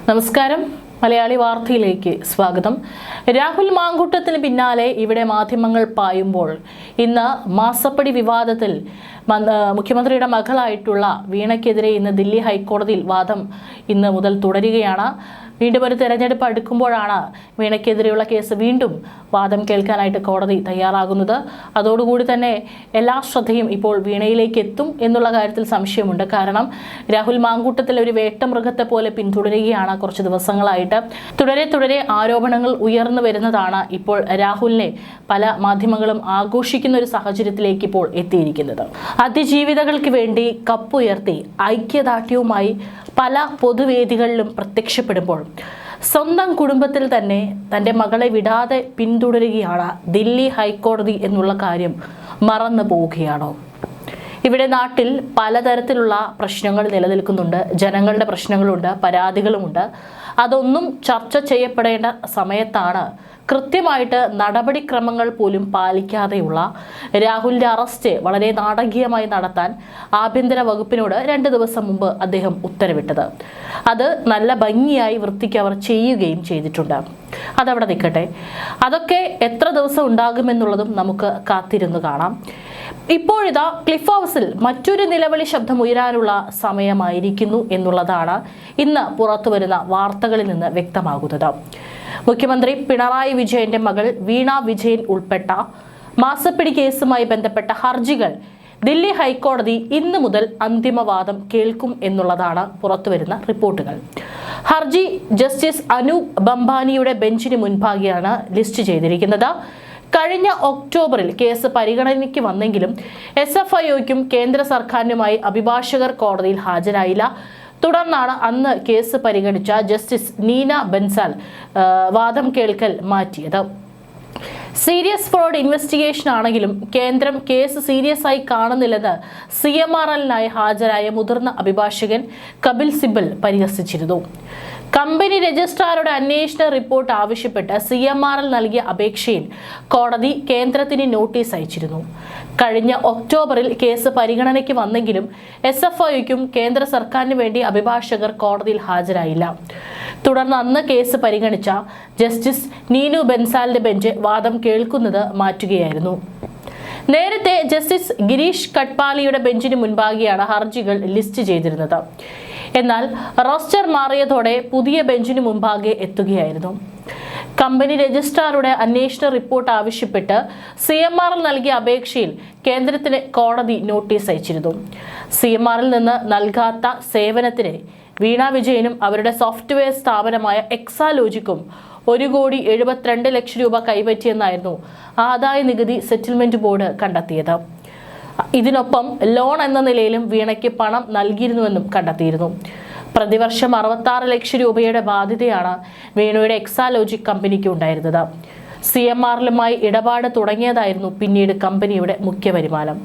നമസ്കാരം. മലയാളി വാർത്തയിലേക്ക് സ്വാഗതം. രാഹുൽ മാങ്കൂട്ടത്തിന് പിന്നാലെ ഇവിടെ മാധ്യമങ്ങൾ പായുമ്പോൾ ഇന്ന് മാസപ്പടി വിവാദത്തിൽ മുഖ്യമന്ത്രിയുടെ മകളായിട്ടുള്ള വീണയ്ക്കെതിരെ ഇന്ന് ദില്ലി ഹൈക്കോടതിയിൽ വാദം ഇന്ന് മുതൽ തുടരുകയാണ്. വീണ്ടും ഒരു തെരഞ്ഞെടുപ്പ് അടുക്കുമ്പോഴാണ് വീണയ്ക്കെതിരെയുള്ള കേസ് വീണ്ടും വാദം കേൾക്കാനായിട്ട് കോടതി തയ്യാറാകുന്നത്. അതോടുകൂടി തന്നെ എല്ലാ ശ്രദ്ധയും ഇപ്പോൾ വീണയിലേക്ക് എത്തും എന്നുള്ള കാര്യത്തിൽ സംശയമുണ്ട്. കാരണം രാഹുൽ മാങ്കൂട്ടത്തിൽ ഒരു വേട്ടമൃഗത്തെ പോലെ പിന്തുടരുകയാണ് കുറച്ച് ദിവസങ്ങളായിട്ട്. തുടരെ ആരോപണങ്ങൾ ഉയർന്നു വരുന്നതാണ് ഇപ്പോൾ രാഹുലിനെ പല മാധ്യമങ്ങളും ആഘോഷിക്കുന്ന ഒരു സാഹചര്യത്തിലേക്ക് ഇപ്പോൾ എത്തിയിരിക്കുന്നത്. അതിജീവിതകൾക്ക് വേണ്ടി കപ്പുയർത്തി ഐക്യദാർഢ്യവുമായി പല പൊതുവേദികളിലും പ്രത്യക്ഷപ്പെടുമ്പോൾ സ്വന്തം കുടുംബത്തിൽ തന്നെ തൻ്റെ മകളെ വിടാതെ പിന്തുടരുകയാണ് ദില്ലി ഹൈക്കോടതി എന്നുള്ള കാര്യം മറന്നു പോവുകയാണോ? ഇവിടെ നാട്ടിൽ പലതരത്തിലുള്ള പ്രശ്നങ്ങൾ നിലനിൽക്കുന്നുണ്ട്. ജനങ്ങളുടെ പ്രശ്നങ്ങളുണ്ട്, പരാതികളുമുണ്ട്. അതൊന്നും ചർച്ച ചെയ്യപ്പെടേണ്ട സമയത്താണ് കൃത്യമായിട്ട് നടപടിക്രമങ്ങൾ പോലും പാലിക്കാതെയുള്ള രാഹുലിൻ്റെ അറസ്റ്റ് വളരെ നാടകീയമായി നടത്താൻ ആഭ്യന്തര വകുപ്പിനോട് 2 ദിവസം മുമ്പ് അദ്ദേഹം ഉത്തരവിട്ടത്. അത് നല്ല ഭംഗിയായി വൃത്തിക്ക് അവർ ചെയ്യുകയും ചെയ്തിട്ടുണ്ട്. അതവിടെ നിൽക്കട്ടെ. അതൊക്കെ എത്ര ദിവസം ഉണ്ടാകുമെന്നുള്ളതും നമുക്ക് കാത്തിരുന്ന് കാണാം. ഇപ്പോഴിതാ ക്ലിഫ് ഹൗസിൽ മറ്റൊരു നിലവിളി ശബ്ദം ഉയരാനുള്ള സമയമായിരിക്കുന്നു എന്നുള്ളതാണ് ഇന്ന് പുറത്തു വരുന്ന വാർത്തകളിൽ നിന്ന് വ്യക്തമാകുന്നത്. മുഖ്യമന്ത്രി പിണറായി വിജയന്റെ മകൾ വീണ വിജയൻ ഉൾപ്പെട്ട മാസപ്പിടി കേസുമായി ബന്ധപ്പെട്ട ഹർജികൾ ദില്ലി ഹൈക്കോടതി ഇന്നു മുതൽ അന്തിമവാദം കേൾക്കും എന്നുള്ളതാണ് പുറത്തുവരുന്ന റിപ്പോർട്ടുകൾ. ഹർജി ജസ്റ്റിസ് അനൂപ് ബംബാനിയുടെ ബെഞ്ചിന് മുൻപാകെയാണ് ലിസ്റ്റ് ചെയ്തിരിക്കുന്നത്. കഴിഞ്ഞ ഒക്ടോബറിൽ കേസ് പരിഗണനയ്ക്ക് വന്നെങ്കിലും SFIOയ്ക്കും കേന്ദ്ര സർക്കാരിനുമായി അഭിഭാഷകർ കോടതിയിൽ ഹാജരായില്ല. തുടർന്നാണ് അന്ന് കേസ് പരിഗണിച്ച ജസ്റ്റിസ് നീന ബൻസാൽ വാദം കേൾക്കൽ മാറ്റിയത്. സീരിയസ് ഫ്രോഡ് ഇൻവെസ്റ്റിഗേഷൻ ആണെങ്കിലും കേന്ദ്രം കേസ് സീരിയസ് ആയി കാണുന്നില്ലെന്ന് CMRLനായി ഹാജരായ മുതിർന്ന അഭിഭാഷകൻ കപിൽ സിബൽ പരിഹസിച്ചിരുന്നു. കമ്പനി രജിസ്ട്രാറുടെ അന്വേഷണ റിപ്പോർട്ട് ആവശ്യപ്പെട്ട് CMRL നൽകിയ അപേക്ഷയിൽ കോടതി കേന്ദ്രത്തിന് നോട്ടീസ് അയച്ചിരുന്നു. കഴിഞ്ഞ ഒക്ടോബറിൽ കേസ് പരിഗണനയ്ക്ക് വന്നെങ്കിലും SFIOയ്ക്കും കേന്ദ്ര സർക്കാരിന് വേണ്ടി അഭിഭാഷകർ കോടതിയിൽ ഹാജരായില്ല. തുടർന്ന് അന്ന് കേസ് പരിഗണിച്ച ജസ്റ്റിസ് നീനു ബൻസാലിന്റെ ബെഞ്ച് വാദം കേൾക്കുന്നത് മാറ്റുകയായിരുന്നു. നേരത്തെ ജസ്റ്റിസ് ഗിരീഷ് കട്പാലിയുടെ ബെഞ്ചിന് മുൻപാകെയാണ് ഹർജികൾ ലിസ്റ്റ് ചെയ്തിരുന്നത്. എന്നാൽ റോസ്റ്റർ മാറിയതോടെ പുതിയ ബെഞ്ചിന് മുൻപാകെ എത്തുകയായിരുന്നു. കമ്പനി രജിസ്ട്രാറുടെ അന്വേഷണ റിപ്പോർട്ട് ആവശ്യപ്പെട്ട് CMRL നൽകിയ അപേക്ഷയിൽ കേന്ദ്രത്തിന് കോടതി നോട്ടീസ് അയച്ചിരുന്നു. CMRL നിന്ന് നൽകാത്ത സേവനത്തിന് വീണ വിജയനും അവരുടെ സോഫ്റ്റ്വെയർ സ്ഥാപനമായ എക്സാലോജിക്കും 1,72,00,000 രൂപ കൈപ്പറ്റിയെന്നായിരുന്നു ആദായ നികുതി സെറ്റിൽമെന്റ് ബോർഡ് കണ്ടെത്തിയത്. ഇതിനൊപ്പം ലോൺ എന്ന നിലയിലും വീണയ്ക്ക് പണം നൽകിയിരുന്നുവെന്നും കണ്ടെത്തിയിരുന്നു. പ്രതിവർഷം 66 ലക്ഷം രൂപയുടെ ബാധ്യതയാണ് വീണയുടെ എക്സാലോജിക് കമ്പനിക്ക് ഉണ്ടായിരുന്നത്. CMRLുമായി ഇടപാട് തുടങ്ങിയതായിരുന്നു പിന്നീട് കമ്പനിയുടെ മുഖ്യ വരുമാനം.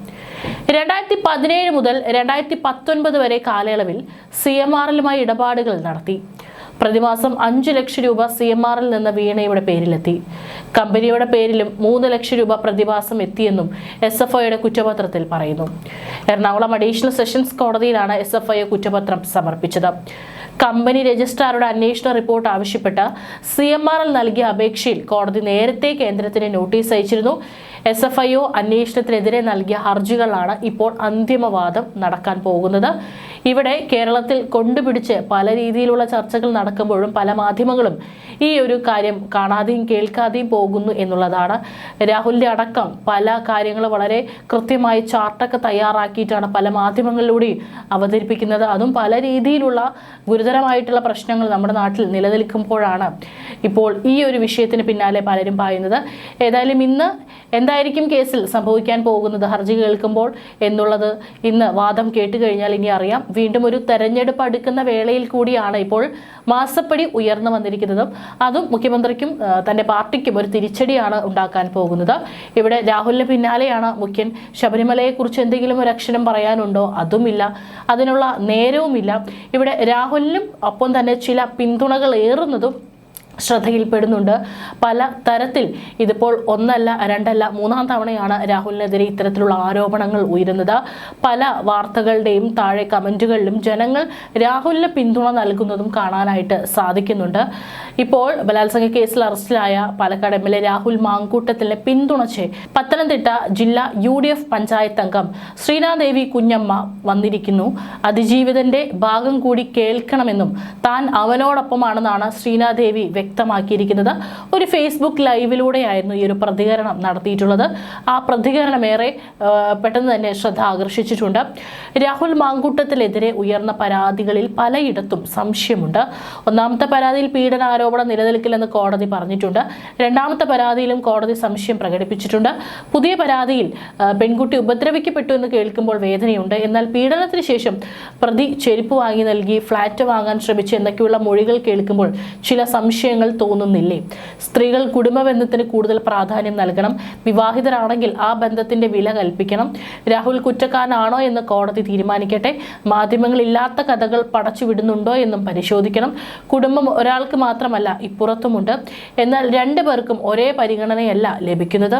2017 മുതൽ 2019 വരെ കാലയളവിൽ CMRLുമായി ഇടപാടുകൾ നടത്തി. പ്രതിമാസം 5 ലക്ഷം രൂപ CMRL നിന്ന് വീണയുടെ പേരിലെത്തി. കമ്പനിയുടെ പേരിലും 3 ലക്ഷം രൂപ പ്രതിമാസം എത്തിയെന്നും SFIOയുടെ കുറ്റപത്രത്തിൽ പറയുന്നു. എറണാകുളം അഡീഷണൽ സെഷൻസ് കോടതിയിലാണ് SFIO കുറ്റപത്രം സമർപ്പിച്ചത്. കമ്പനി രജിസ്ട്രാറുടെ അന്വേഷണ റിപ്പോർട്ട് ആവശ്യപ്പെട്ട് CMRL നൽകിയ അപേക്ഷയിൽ കോടതി നേരത്തെ കേന്ദ്രത്തിന് നോട്ടീസ് അയച്ചിരുന്നു. SFIO അന്വേഷണത്തിനെതിരെ നൽകിയ ഹർജികളാണ് ഇപ്പോൾ അന്തിമവാദം നടക്കാൻ പോകുന്നത്. ഇവിടെ കേരളത്തിൽ കൊണ്ടുപിടിച്ച് പല രീതിയിലുള്ള ചർച്ചകൾ നടക്കുമ്പോഴും പല മാധ്യമങ്ങളും ഈ ഒരു കാര്യം കാണാതെയും കേൾക്കാതെയും പോകുന്നു എന്നുള്ളതാണ്. രാഹുലിന്റെ അടക്കം പല കാര്യങ്ങൾ വളരെ കൃത്യമായി ചാർട്ടൊക്കെ തയ്യാറാക്കിയിട്ടാണ് പല മാധ്യമങ്ങളിലൂടെയും അവതരിപ്പിക്കുന്നത്. അതും പല രീതിയിലുള്ള ഗുരുതരമായിട്ടുള്ള പ്രശ്നങ്ങൾ നമ്മുടെ നാട്ടിൽ നിലനിൽക്കുമ്പോഴാണ് ഇപ്പോൾ ഈ ഒരു വിഷയത്തിന് പിന്നാലെ പലരും പായുന്നത്. ഏതായാലും ഇന്ന് എന്തായിരിക്കും കേസിൽ സംഭവിക്കാൻ പോകുന്നത് ഹർജി കേൾക്കുമ്പോൾ എന്നുള്ളത് ഇന്ന് വാദം കേട്ടുകഴിഞ്ഞാൽ ഇനി അറിയാം. വീണ്ടും ഒരു തെരഞ്ഞെടുപ്പ് അടുക്കുന്ന വേളയിൽ കൂടിയാണ് ഇപ്പോൾ മാസപ്പടി ഉയർന്നു വന്നിരിക്കുന്നതും. അതും മുഖ്യമന്ത്രിക്കും തൻ്റെ പാർട്ടിക്കും ഒരു തിരിച്ചടിയാണ് ഉണ്ടാക്കാൻ പോകുന്നത്. ഇവിടെ രാഹുലിന് പിന്നാലെയാണ് മുഖ്യൻ. ശബരിമലയെക്കുറിച്ച് എന്തെങ്കിലും ഒരു അക്ഷരം പറയാനുണ്ടോ? അതുമില്ല. അതിനുള്ള നേരവുമില്ല. ഇവിടെ രാഹുലിനും ഒപ്പം തന്നെ ചില പിന്തുണകൾ ഏറുന്നതും ശ്രദ്ധയിൽപ്പെടുന്നുണ്ട്. പല തരത്തിൽ ഇതിപ്പോൾ ഒന്നല്ല രണ്ടല്ല മൂന്നാം തവണയാണ് രാഹുലിനെതിരെ ഇത്തരത്തിലുള്ള ആരോപണങ്ങൾ ഉയരുന്നത്. പല വാർത്തകളുടെയും താഴെ കമന്റുകളിലും ജനങ്ങൾ രാഹുലിന് പിന്തുണ നൽകുന്നതും കാണാനായിട്ട് സാധിക്കുന്നുണ്ട്. ഇപ്പോൾ ബലാത്സംഗ കേസിൽ അറസ്റ്റിലായ പാലക്കാട് എം.എൽ.എ. രാഹുൽ മാങ്കൂട്ടത്തിനെ പിന്തുണച്ച് പത്തനംതിട്ട ജില്ലാ UDF പഞ്ചായത്ത് അംഗം ശ്രീനാദേവി കുഞ്ഞമ്മ വന്നിരിക്കുന്നു. അതിജീവിതന്റെ ഭാഗം കൂടി കേൾക്കണമെന്നും താൻ അവനോടൊപ്പമാണെന്നാണ് ശ്രീനാദേവി വ്യക്തമാക്കിയിരിക്കുന്നത്. ഒരു ഫേസ്ബുക്ക് ലൈവിലൂടെയായിരുന്നു ഈ ഒരു പ്രതികരണം നടത്തിയിട്ടുള്ളത്. ആ പ്രതികരണം ഏറെ പെട്ടെന്ന് തന്നെ ശ്രദ്ധ ആകർഷിച്ചിട്ടുണ്ട്. രാഹുൽ മാങ്കൂട്ടത്തിനെതിരെ ഉയർന്ന പരാതികളിൽ പലയിടത്തും സംശയമുണ്ട്. ഒന്നാമത്തെ പരാതിയിൽ പീഡനാരോപണം നിലനിൽക്കില്ലെന്ന് കോടതി പറഞ്ഞിട്ടുണ്ട്. രണ്ടാമത്തെ പരാതിയിലും കോടതി സംശയം പ്രകടിപ്പിച്ചിട്ടുണ്ട്. പുതിയ പരാതിയിൽ പെൺകുട്ടി ഉപദ്രവിക്കപ്പെട്ടു എന്ന് കേൾക്കുമ്പോൾ വേദനയുണ്ട്. എന്നാൽ പീഡനത്തിന് ശേഷം പ്രതി ചെരുപ്പ് വാങ്ങി നൽകി ഫ്ളാറ്റ് വാങ്ങാൻ ശ്രമിച്ചു എന്നൊക്കെയുള്ള മൊഴികൾ കേൾക്കുമ്പോൾ ചില സംശയങ്ങൾ തോന്നുന്നില്ലേ? സ്ത്രീകൾ കുടുംബബന്ധത്തിന് കൂടുതൽ പ്രാധാന്യം നൽകണം. വിവാഹിതരാണെങ്കിൽ ആ ബന്ധത്തിന്റെ വില കൽപ്പിക്കണം. രാഹുൽ കുറ്റക്കാരനാണോ എന്ന് കോടതി തീരുമാനിക്കട്ടെ. മാധ്യമങ്ങളില്ലാത്ത കഥകൾ പടച്ചു വിടുന്നുണ്ടോ എന്നും പരിശോധിക്കണം. കുടുംബം ഒരാൾക്ക് മാത്രമല്ല, ഇപ്പുറത്തുമുണ്ട്. എന്നാൽ രണ്ടുപേർക്കും ഒരേ പരിഗണനയല്ല ലഭിക്കുന്നത്.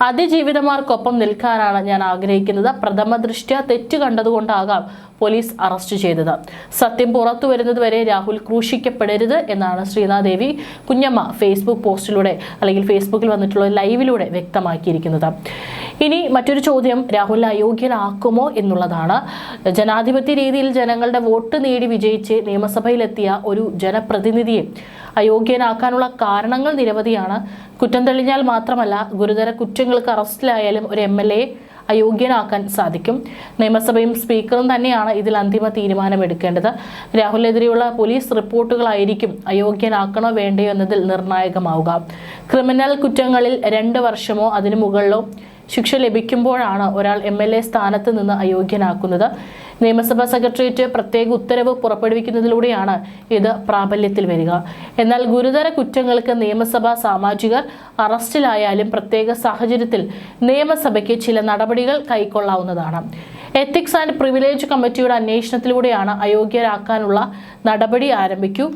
അതിജീവിതമാർക്കൊപ്പം നിൽക്കാനാണ് ഞാൻ ആഗ്രഹിക്കുന്നത്. പ്രഥമ ദൃഷ്ട്യാ തെറ്റ് കണ്ടതുകൊണ്ടാകാം പോലീസ് അറസ്റ്റ് ചെയ്തത്. സത്യം പുറത്തു വരുന്നതുവരെ രാഹുൽ ക്രൂശിക്കപ്പെടരുത് എന്നാണ് ശ്രീനാദേവി കുഞ്ഞമ്മ ഫേസ്ബുക്ക് പോസ്റ്റിലൂടെ അല്ലെങ്കിൽ ഫേസ്ബുക്കിൽ വന്നിട്ടുള്ള ലൈവിലൂടെ വ്യക്തമാക്കിയിരിക്കുന്നത്. ഇനി മറ്റൊരു ചോദ്യം, രാഹുലിനെ അയോഗ്യനാക്കുമോ എന്നുള്ളതാണ്. ജനാധിപത്യ രീതിയിൽ ജനങ്ങളുടെ വോട്ട് നേടി വിജയിച്ച് നിയമസഭയിലെത്തിയ ഒരു ജനപ്രതിനിധിയെ അയോഗ്യനാക്കാനുള്ള കാരണങ്ങൾ നിരവധിയാണ്. കുറ്റം തെളിഞ്ഞാൽ മാത്രമല്ല, ഗുരുതര കുറ്റങ്ങൾക്ക് അറസ്റ്റിലായാലും ഒരു MLA അയോഗ്യനാക്കാൻ സാധിക്കും. നിയമസഭയും സ്പീക്കറും തന്നെയാണ് ഇതിൽ അന്തിമ തീരുമാനമെടുക്കേണ്ടത്. രാഹുലിനെതിരെയുള്ള പോലീസ് റിപ്പോർട്ടുകളായിരിക്കും അയോഗ്യനാക്കണോ വേണ്ടയോ എന്നതിൽ നിർണായകമാവുക. ക്രിമിനൽ കുറ്റങ്ങളിൽ 2 വർഷമോ അതിനു മുകളിലോ ശിക്ഷ ലഭിക്കുമ്പോഴാണ് ഒരാൾ MLA സ്ഥാനത്ത് നിന്ന് അയോഗ്യനാക്കുന്നത്. നിയമസഭാ സെക്രട്ടേറിയറ്റ് പ്രത്യേക ഉത്തരവ് പുറപ്പെടുവിക്കുന്നതിലൂടെയാണ് ഇത് പ്രാബല്യത്തിൽ വരിക. എന്നാൽ ഗുരുതര കുറ്റങ്ങൾക്ക് നിയമസഭാ സാമാജികർ അറസ്റ്റിലായാലും പ്രത്യേക സാഹചര്യത്തിൽ നിയമസഭയ്ക്ക് ചില നടപടികൾ കൈക്കൊള്ളാവുന്നതാണ്. എത്തിക്സ് ആൻഡ് പ്രിവിലേജ് കമ്മിറ്റിയുടെ അന്വേഷണത്തിലൂടെയാണ് അയോഗ്യരാക്കാനുള്ള നടപടി ആരംഭിക്കൂ.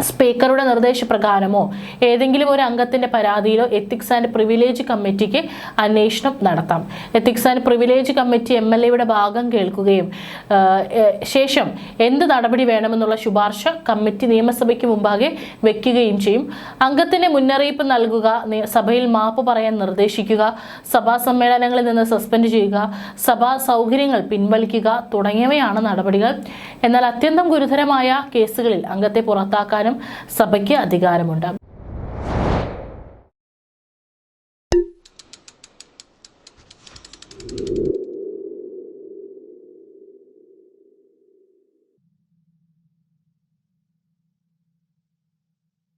സ്പീക്കറുടെ നിർദ്ദേശപ്രകാരമോ ഏതെങ്കിലും ഒരു അംഗത്തിന്റെ പരാതിയിലോ എത്തിക്സ് ആൻഡ് പ്രിവിലേജ് കമ്മിറ്റിക്ക് അന്വേഷണം നടത്താം. എത്തിക്സ് ആൻഡ് പ്രിവിലേജ് കമ്മിറ്റി MLAയുടെ ഭാഗം കേൾക്കുകയും ശേഷം എന്ത് നടപടി വേണമെന്നുള്ള ശുപാർശ കമ്മിറ്റി നിയമസഭയ്ക്ക് മുമ്പാകെ വെക്കുകയും ചെയ്യും. അംഗത്തിന് മുന്നറിയിപ്പ് നൽകുക, സഭയിൽ മാപ്പ് പറയാൻ നിർദ്ദേശിക്കുക, സഭാ സമ്മേളനങ്ങളിൽ നിന്ന് സസ്പെൻഡ് ചെയ്യുക, സഭാ സൗകര്യങ്ങൾ പിൻവലിക്കുക തുടങ്ങിയവയാണ് നടപടികൾ. എന്നാൽ അത്യന്തം ഗുരുതരമായ കേസുകളിൽ അംഗത്തെ പുറത്താക്കാൻ സഭയ്ക്ക് അധികാരമുണ്ട്.